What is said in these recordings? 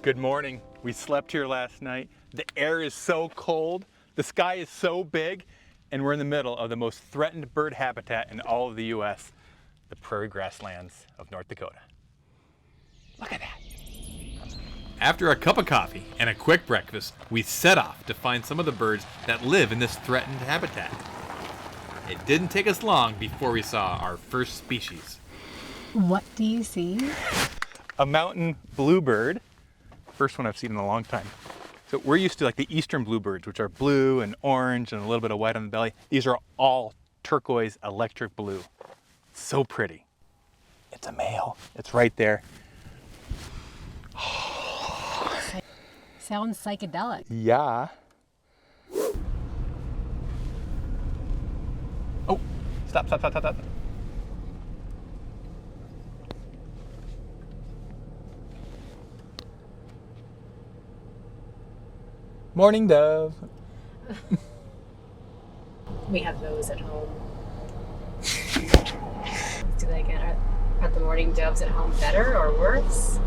Good morning. We slept here last night. The air is so cold, the sky is so big, and we're in the middle of the most threatened bird habitat in all of the U.S., the prairie grasslands of North Dakota. Look at that. After a cup of coffee and a quick breakfast, we set off to find some of the birds that live in this threatened habitat. It didn't take us long before we saw our first species. What do you see? A mountain bluebird. First one I've seen in a long time. So we're used to like the eastern bluebirds, which are blue and orange and a little bit of white on the belly. These are all turquoise electric blue. So pretty. It's a male. It's right there. Sounds psychedelic. Yeah. Oh, stop. Morning dove. We have those at home. Do they get are the mourning doves at home better or worse?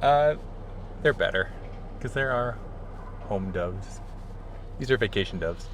They're better because there are home doves. These are vacation doves.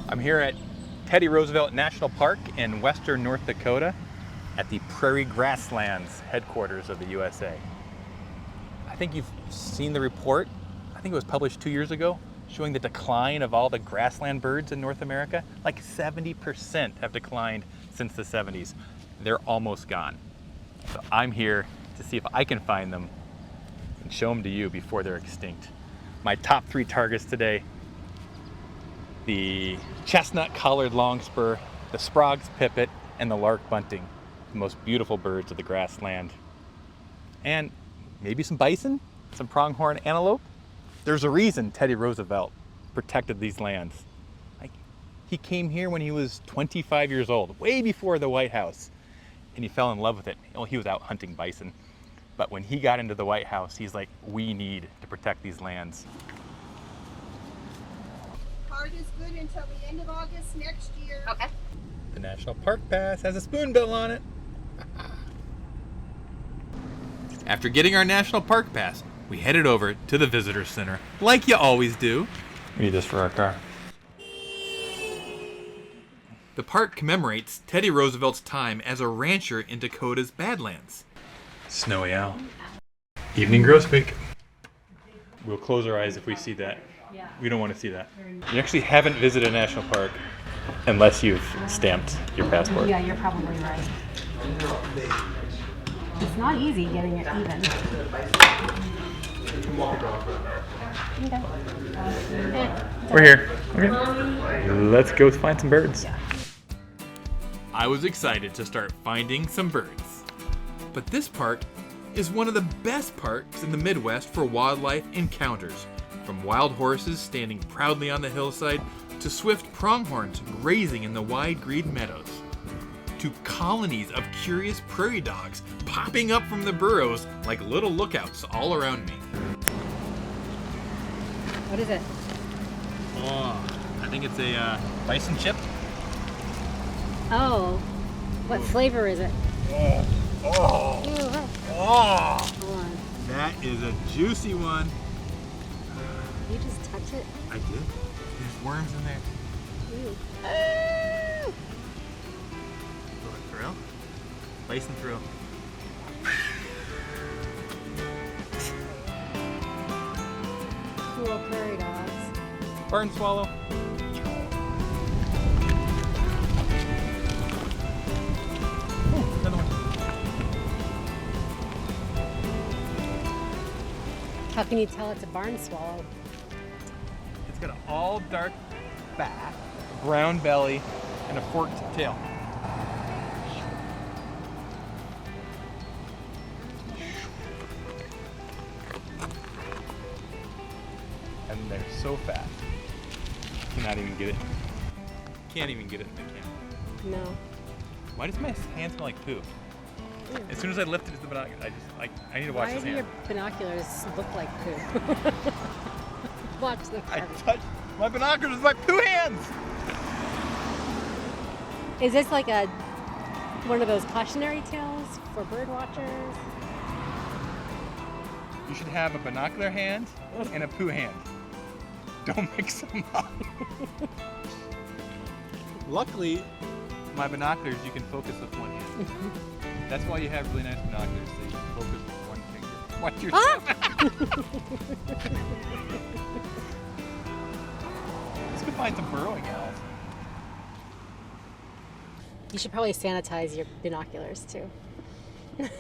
I'm here at Theodore Roosevelt National Park in western North Dakota at the Prairie Grasslands headquarters of the USA. I think you've seen the report. I think it was published 2 years ago, showing the decline of all the grassland birds in North America. Like 70% have declined since the 70s. They're almost gone. So I'm here to see if I can find them and show them to you before they're extinct. My top 3 targets today: the chestnut-collared longspur, the Sprague's pipit, and the lark bunting, the most beautiful birds of the grassland. And maybe some bison, some pronghorn antelope. There's a reason Teddy Roosevelt protected these lands. He came here when he was 25 years old, way before the White House, and he fell in love with it. Well, he was out hunting bison. But when he got into the White House, he's like, we need to protect these lands. Card is good until the end of August next year. Okay. The National Park Pass has a spoonbill on it. After getting our national park pass, we headed over to the visitor center, like you always do. We need this for our car. The park commemorates Teddy Roosevelt's time as a rancher in Dakota's Badlands. Snowy owl. Evening grosbeak. We'll close our eyes if we see that. We don't want to see that. You actually haven't visited a national park unless you've stamped your passport. Yeah, you're probably right. It's not easy getting it even. We're here. Okay. Let's go find some birds. I was excited to start finding some birds. But this park is one of the best parks in the Midwest for wildlife encounters, from wild horses standing proudly on the hillside to swift pronghorns grazing in the wide green meadows, to colonies of curious prairie dogs popping up from the burrows like little lookouts all around me. What is it? Oh, I think it's a bison chip. Oh. What flavor is it? Oh, Ew, what? oh, Hold on. that is a juicy one. You just touch it? I did. There's worms in there. Ew. Thrill? Bison thrill. Cool prairie dogs. Barn swallow. Another one. How can you tell it's a barn swallow? It's got an all dark back, brown belly, and a forked tail. And they're so fast. Cannot even get it. Can't even get it in the camera. No. Why does my hand smell like poo? Ew. As soon as I lifted the binocular, I need to wash Why this do your hand. binoculars look like poo? Watch the I camera. touched my binoculars with my poo hands. Is this like one of those cautionary tales for bird watchers? You should have a binocular hand and a poo hand. Don't mix them up. Luckily, my binoculars you can focus with one hand. That's why you have really nice binoculars, so you can focus with one finger. Watch yourself. Let's go find some burrowing owls. You should probably sanitize your binoculars too. Alright.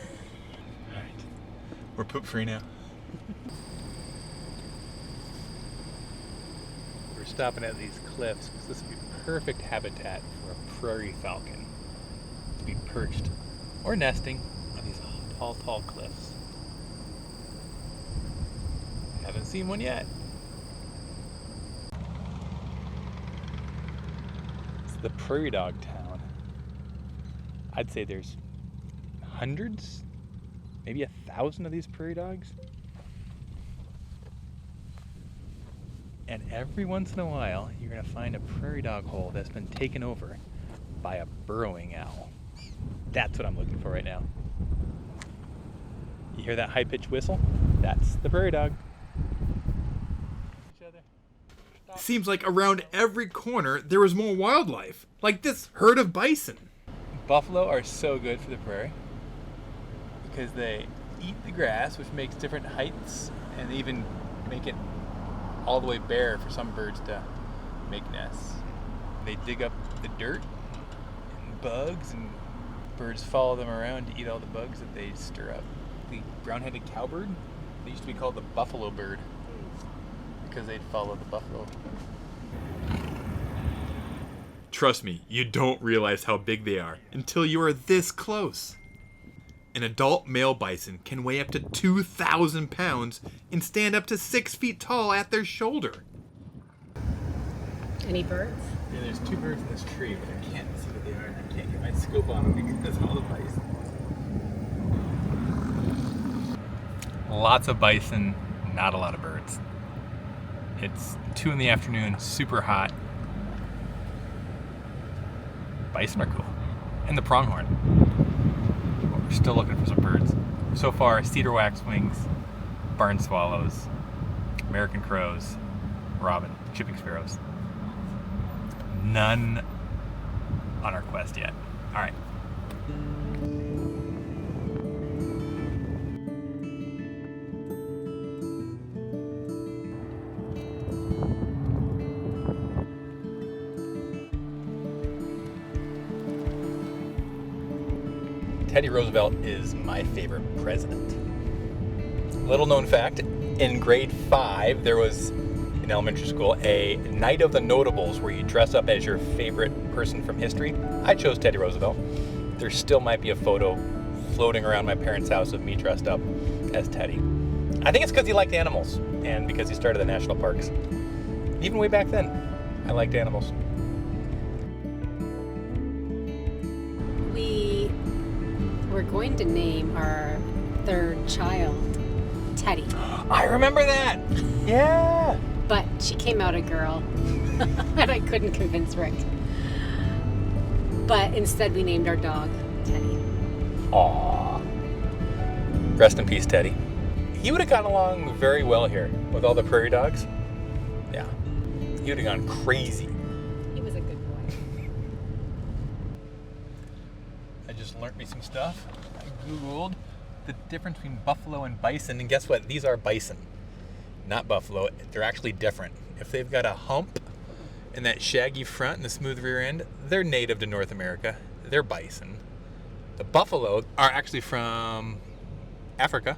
We're poop free now. We're stopping at these cliffs because this would be perfect habitat for a prairie falcon to be perched or nesting on these tall cliffs. Haven't seen one yet. It's the prairie dog town. I'd say there's hundreds, maybe 1,000 of these prairie dogs. And every once in a while, you're gonna find a prairie dog hole that's been taken over by a burrowing owl. That's what I'm looking for right now. You hear that high-pitched whistle? That's the prairie dog. Seems like around every corner there was more wildlife, like this herd of bison. Buffalo are so good for the prairie because they eat the grass, which makes different heights, and they even make it all the way bare for some birds to make nests. They dig up the dirt and bugs, and birds follow them around to eat all the bugs that they stir up. The brown-headed cowbird, they used to be called the buffalo bird because they'd follow the buffalo. Trust me, you don't realize how big they are until you are this close. An adult male bison can weigh up to 2,000 pounds and stand up to 6 feet tall at their shoulder. Any birds? Yeah, there's two birds in this tree, but I can't see what they are. I can't get my scope on them because of all the bison. Lots of bison, not a lot of birds. It's 2 in the afternoon, super hot. Bison are cool. And the pronghorn. But we're still looking for some birds. So far, cedar waxwings, barn swallows, American crows, robin, chipping sparrows. None on our quest yet. All right. Teddy Roosevelt is my favorite president. Little known fact, in grade 5, there was, in elementary school, a Night of the Notables where you dress up as your favorite person from history. I chose Teddy Roosevelt. There still might be a photo floating around my parents' house of me dressed up as Teddy. I think it's because he liked animals and because he started the national parks. Even way back then, I liked animals. We're going to name our 3rd child Teddy. I remember that! Yeah! But she came out a girl, and I couldn't convince Rick. But instead we named our dog Teddy. Aww. Rest in peace, Teddy. He would have gotten along very well here with all the prairie dogs. Yeah. He would have gone crazy. He was a good boy. I just learned me some stuff. I Googled the difference between buffalo and bison, and guess what? These are bison, not buffalo. They're actually different. If they've got a hump and that shaggy front and the smooth rear end, they're native to North America. They're bison. The buffalo are actually from Africa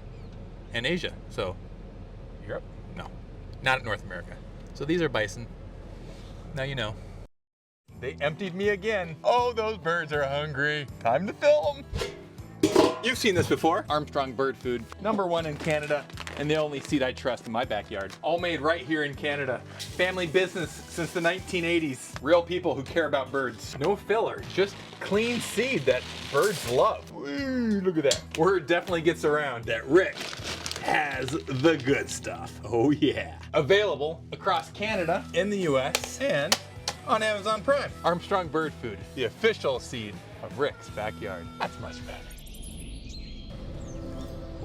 and Asia. So, Europe? No, not North America. So these are bison. Now you know. They emptied me again. Oh, those birds are hungry. Time to film. You've seen this before. Armstrong Bird Food, #1 in Canada, and the only seed I trust in my backyard. All made right here in Canada. Family business since the 1980s. Real people who care about birds. No filler, just clean seed that birds love. Ooh, look at that. Word definitely gets around that Rick has the good stuff. Oh yeah. Available across Canada, in the US, and on Amazon Prime. Armstrong Bird Food, the official seed of Rick's backyard. That's much better.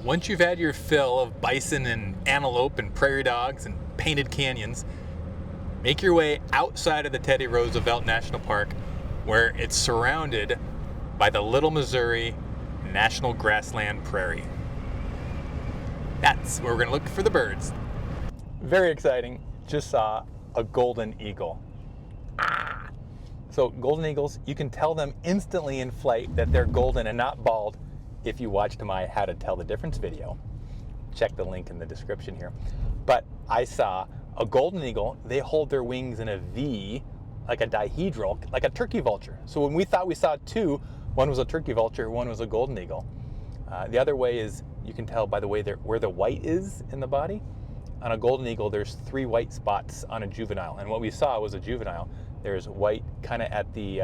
Once you've had your fill of bison and antelope and prairie dogs and painted canyons, make your way outside of the Teddy Roosevelt National Park, where it's surrounded by the Little Missouri National Grassland Prairie. That's where we're gonna look for the birds. Very exciting. Just saw a golden eagle. So golden eagles, you can tell them instantly in flight that they're golden and not bald if you watched my How to Tell the Difference video. Check the link in the description here. But I saw a golden eagle, they hold their wings in a V, like a dihedral, like a turkey vulture. So when we thought we saw two, one was a turkey vulture, one was a golden eagle. The other way is you can tell by the way where the white is in the body. On a golden eagle, there's 3 white spots on a juvenile. And what we saw was a juvenile. There's white kind of at the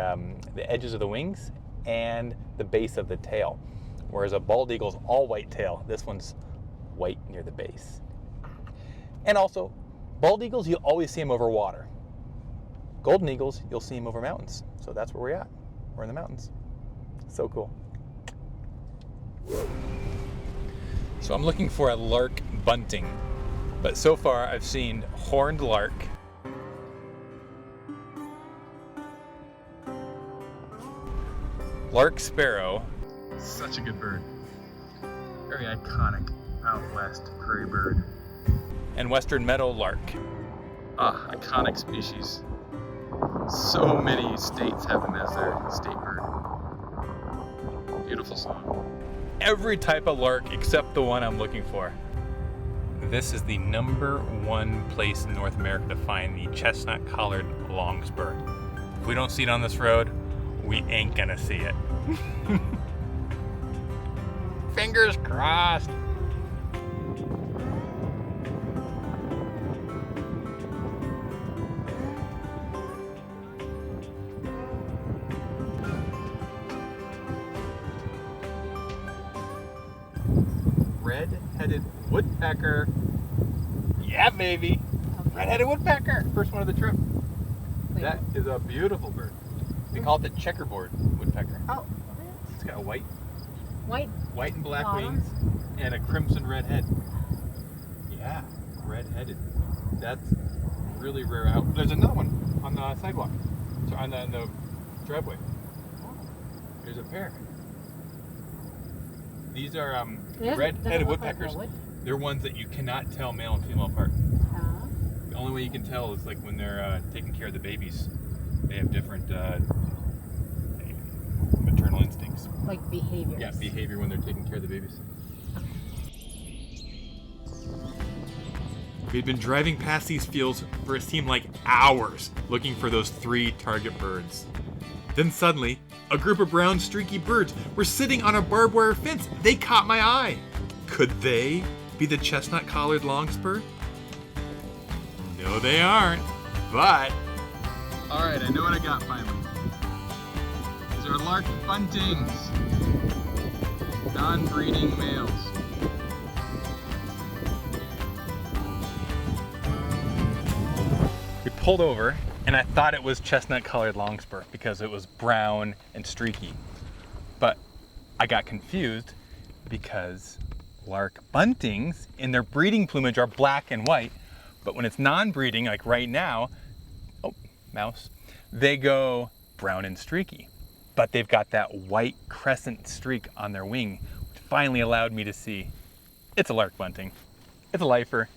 edges of the wings and the base of the tail. Whereas a bald eagle's all white tail. This one's white near the base. And also, bald eagles, you'll always see them over water. Golden eagles, you'll see them over mountains. So that's where we're at. We're in the mountains. So cool. So I'm looking for a lark bunting. But so far I've seen horned lark, lark sparrow, such a good bird, very iconic out west prairie bird, and western meadow lark, iconic species. So many states have them as their state bird. Beautiful song. Every type of lark except the one I'm looking for. This is the #1 place in North America to find the chestnut-collared longspur. If we don't see it on this road, we ain't gonna see it. Fingers crossed. Red-headed woodpecker. Yeah, baby. Red-headed woodpecker. First one of the trip. Wait. That is a beautiful bird. We call it the checkerboard woodpecker. Oh, It's got a white white and black bottom. wings and a crimson red head. Yeah, red-headed. That's really rare out. There's another one on the sidewalk. So on the driveway. There's a pair. These are red-headed woodpeckers. They're ones that you cannot tell male and female apart. The only way you can tell is like when they're taking care of the babies. They have different maternal instincts. Like behaviors. Yeah, behavior when they're taking care of the babies. We'd been driving past these fields for it seemed like hours looking for those 3 target birds. Then suddenly, a group of brown streaky birds were sitting on a barbed wire fence. They caught my eye. Could they be the chestnut-collared longspur? No, they aren't, but... Alright, I know what I got finally. These are lark buntings. Non-breeding males. We pulled over and I thought it was chestnut-colored longspur because it was brown and streaky. But I got confused because lark buntings in their breeding plumage are black and white, but when it's non-breeding, like right now, oh, mouse, they go brown and streaky. But they've got that white crescent streak on their wing, which finally allowed me to see it's a lark bunting. It's a lifer,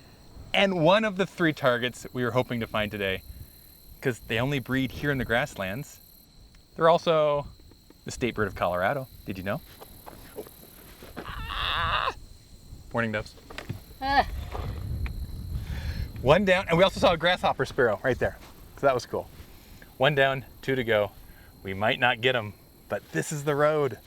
and one of the 3 targets we were hoping to find today, because they only breed here in the grasslands. They're also the state bird of Colorado. Did you know? Warning doves. One down, and we also saw a grasshopper sparrow right there. So that was cool. 1 down, 2 to go. We might not get them, but this is the road.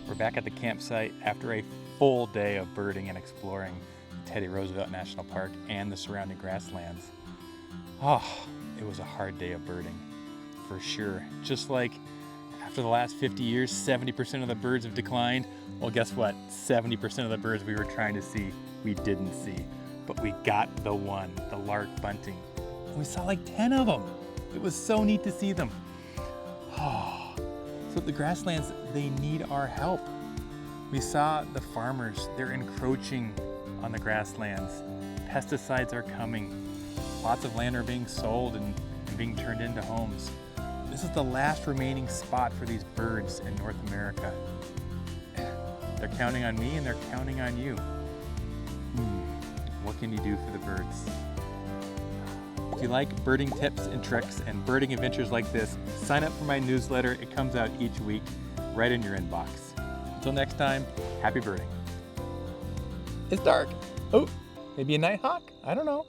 We're back at the campsite after a full day of birding and exploring Teddy Roosevelt National Park and the surrounding grasslands. Oh, it was a hard day of birding, for sure. Just like after the last 50 years, 70% of the birds have declined. Well, guess what? 70% of the birds we were trying to see, we didn't see. But we got the one, the lark bunting. And we saw like 10 of them. It was so neat to see them. Oh, So the grasslands, they need our help. We saw the farmers, they're encroaching on the grasslands. Pesticides are coming. Lots of land are being sold and being turned into homes. This is the last remaining spot for these birds in North America. They're counting on me and they're counting on you. What can you do for the birds? If you like birding tips and tricks and birding adventures like this, sign up for my newsletter. It comes out each week right in your inbox. Until next time, happy birding. It's dark. Oh, maybe a nighthawk? I don't know.